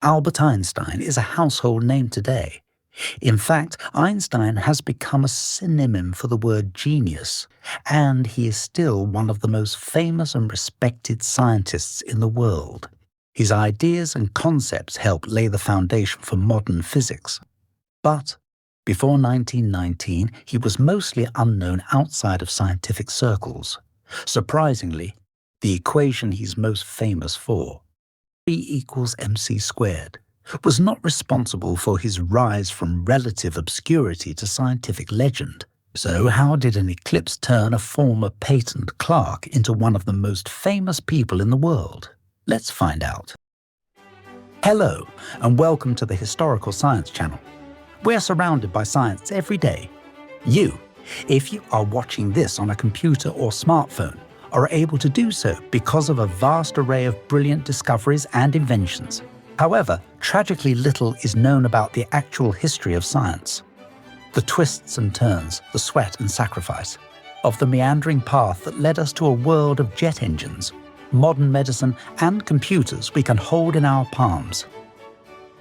Albert Einstein is a household name today. In fact, Einstein has become a synonym for the word genius, and he is still one of the most famous and respected scientists in the world. His ideas and concepts helped lay the foundation for modern physics. But before 1919, he was mostly unknown outside of scientific circles. Surprisingly, the equation he's most famous for, E = mc², was not responsible for his rise from relative obscurity to scientific legend. So how did an eclipse turn a former patent clerk into one of the most famous people in the world? Let's find out. Hello, and welcome to the Historical Science Channel. We're surrounded by science every day. You, if you are watching this on a computer or smartphone, are able to do so because of a vast array of brilliant discoveries and inventions. However, tragically little is known about the actual history of science. The twists and turns, the sweat and sacrifice, of the meandering path that led us to a world of jet engines, modern medicine and computers we can hold in our palms.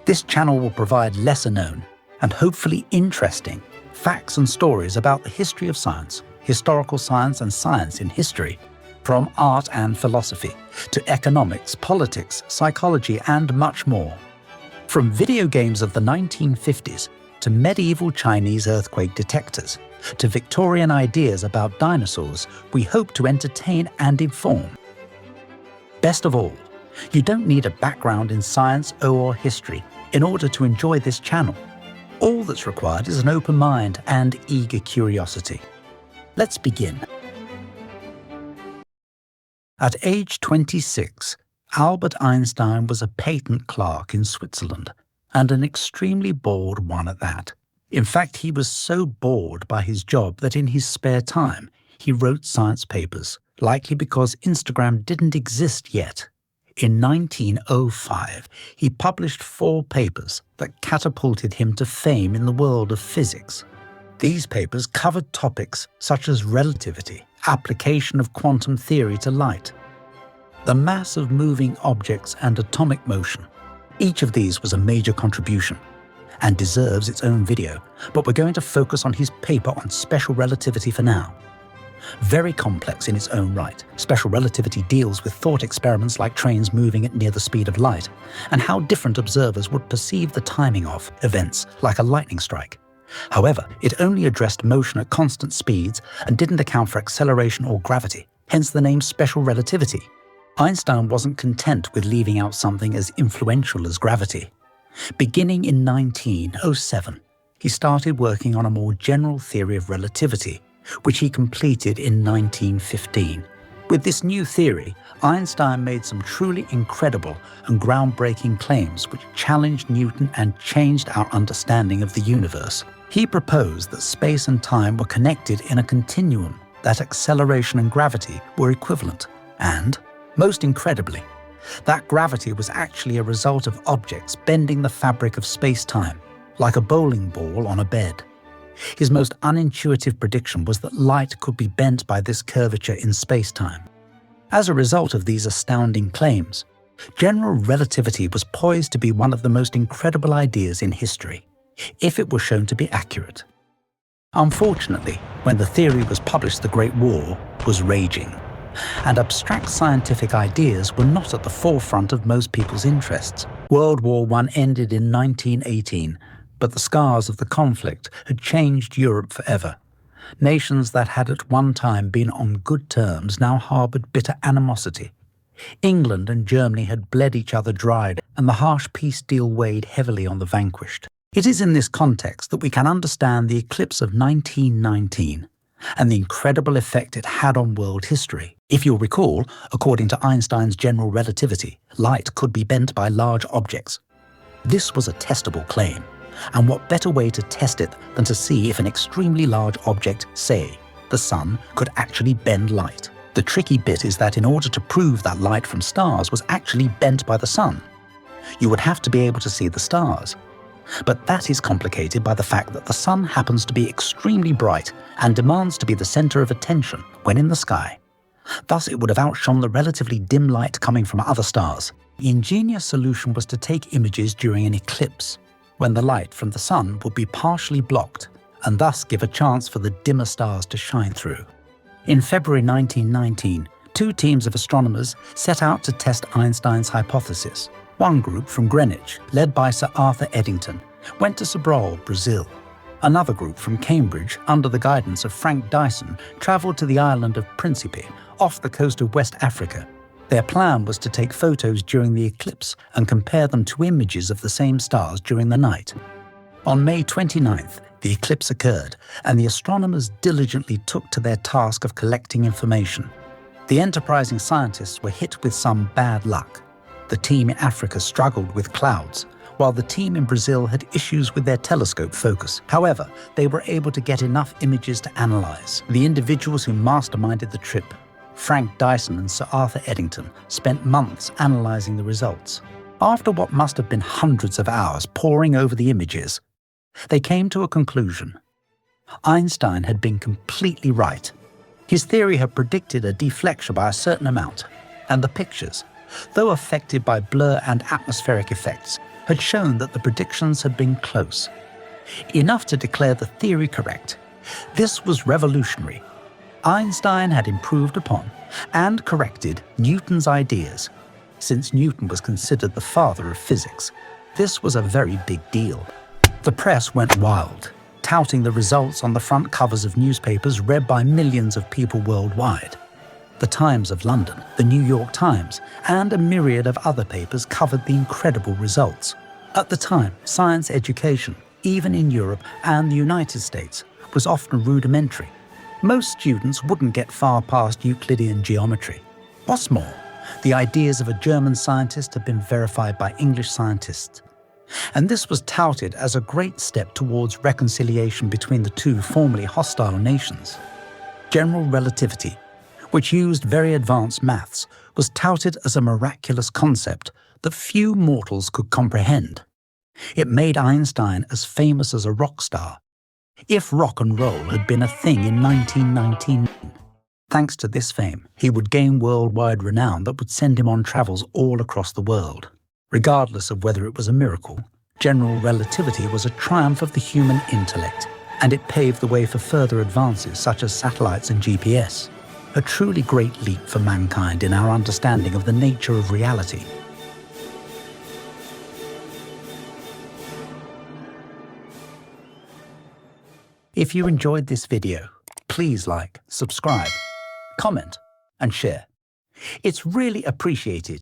This channel will provide lesser-known and hopefully interesting facts and stories about the history of science, historical science and science in history, from art and philosophy to economics, politics, psychology, and much more. From video games of the 1950s to medieval Chinese earthquake detectors to Victorian ideas about dinosaurs, we hope to entertain and inform. Best of all, you don't need a background in science or history in order to enjoy this channel. All that's required is an open mind and eager curiosity. Let's begin. At age 26, Albert Einstein was a patent clerk in Switzerland, and an extremely bored one at that. In fact, he was so bored by his job that in his spare time, he wrote science papers, likely because Instagram didn't exist yet. In 1905, he published 4 papers that catapulted him to fame in the world of physics. These papers covered topics such as relativity, application of quantum theory to light, the mass of moving objects and atomic motion. Each of these was a major contribution and deserves its own video, but we're going to focus on his paper on special relativity for now. Very complex in its own right, special relativity deals with thought experiments like trains moving at near the speed of light, and how different observers would perceive the timing of events like a lightning strike. However, it only addressed motion at constant speeds and didn't account for acceleration or gravity, hence the name special relativity. Einstein wasn't content with leaving out something as influential as gravity. Beginning in 1907, he started working on a more general theory of relativity, which he completed in 1915. With this new theory, Einstein made some truly incredible and groundbreaking claims which challenged Newton and changed our understanding of the universe. He proposed that space and time were connected in a continuum, that acceleration and gravity were equivalent, and, most incredibly, that gravity was actually a result of objects bending the fabric of space-time, like a bowling ball on a bed. His most unintuitive prediction was that light could be bent by this curvature in space-time. As a result of these astounding claims, general relativity was poised to be one of the most incredible ideas in history, if it were shown to be accurate. Unfortunately, when the theory was published, the Great War was raging, and abstract scientific ideas were not at the forefront of most people's interests. World War I ended in 1918, but the scars of the conflict had changed Europe forever. Nations that had at one time been on good terms now harbored bitter animosity. England and Germany had bled each other dry, and the harsh peace deal weighed heavily on the vanquished. It is in this context that we can understand the eclipse of 1919 and the incredible effect it had on world history. If you'll recall, according to Einstein's general relativity, light could be bent by large objects. This was a testable claim, and what better way to test it than to see if an extremely large object, say, the sun, could actually bend light. The tricky bit is that in order to prove that light from stars was actually bent by the sun, you would have to be able to see the stars. But that is complicated by the fact that the sun happens to be extremely bright and demands to be the center of attention when in the sky. Thus, it would have outshone the relatively dim light coming from other stars. The ingenious solution was to take images during an eclipse, when the light from the sun would be partially blocked, and thus give a chance for the dimmer stars to shine through. In February 1919, two teams of astronomers set out to test Einstein's hypothesis. One group from Greenwich, led by Sir Arthur Eddington, went to Sobral, Brazil. Another group from Cambridge, under the guidance of Frank Dyson, travelled to the island of Principe, off the coast of West Africa. Their plan was to take photos during the eclipse and compare them to images of the same stars during the night. On May 29th, the eclipse occurred, and the astronomers diligently took to their task of collecting information. The enterprising scientists were hit with some bad luck. The team in Africa struggled with clouds, while the team in Brazil had issues with their telescope focus. However, they were able to get enough images to analyze. The individuals who masterminded the trip, Frank Dyson and Sir Arthur Eddington, spent months analyzing the results. After what must have been hundreds of hours poring over the images, they came to a conclusion. Einstein had been completely right. His theory had predicted a deflection by a certain amount, and the pictures, though affected by blur and atmospheric effects, had shown that the predictions had been close. Enough to declare the theory correct. This was revolutionary. Einstein had improved upon and corrected Newton's ideas. Since Newton was considered the father of physics, this was a very big deal. The press went wild, touting the results on the front covers of newspapers read by millions of people worldwide. The Times of London, the New York Times, and a myriad of other papers covered the incredible results. At the time, science education, even in Europe and the United States, was often rudimentary. Most students wouldn't get far past Euclidean geometry. What's more, the ideas of a German scientist had been verified by English scientists. And this was touted as a great step towards reconciliation between the two formerly hostile nations. General relativity, which used very advanced maths, was touted as a miraculous concept that few mortals could comprehend. It made Einstein as famous as a rock star, if rock and roll had been a thing in 1919. Thanks to this fame, he would gain worldwide renown that would send him on travels all across the world. Regardless of whether it was a miracle, general relativity was a triumph of the human intellect, and it paved the way for further advances such as satellites and GPS. A truly great leap for mankind in our understanding of the nature of reality. If you enjoyed this video, please like, subscribe, comment, and share. It's really appreciated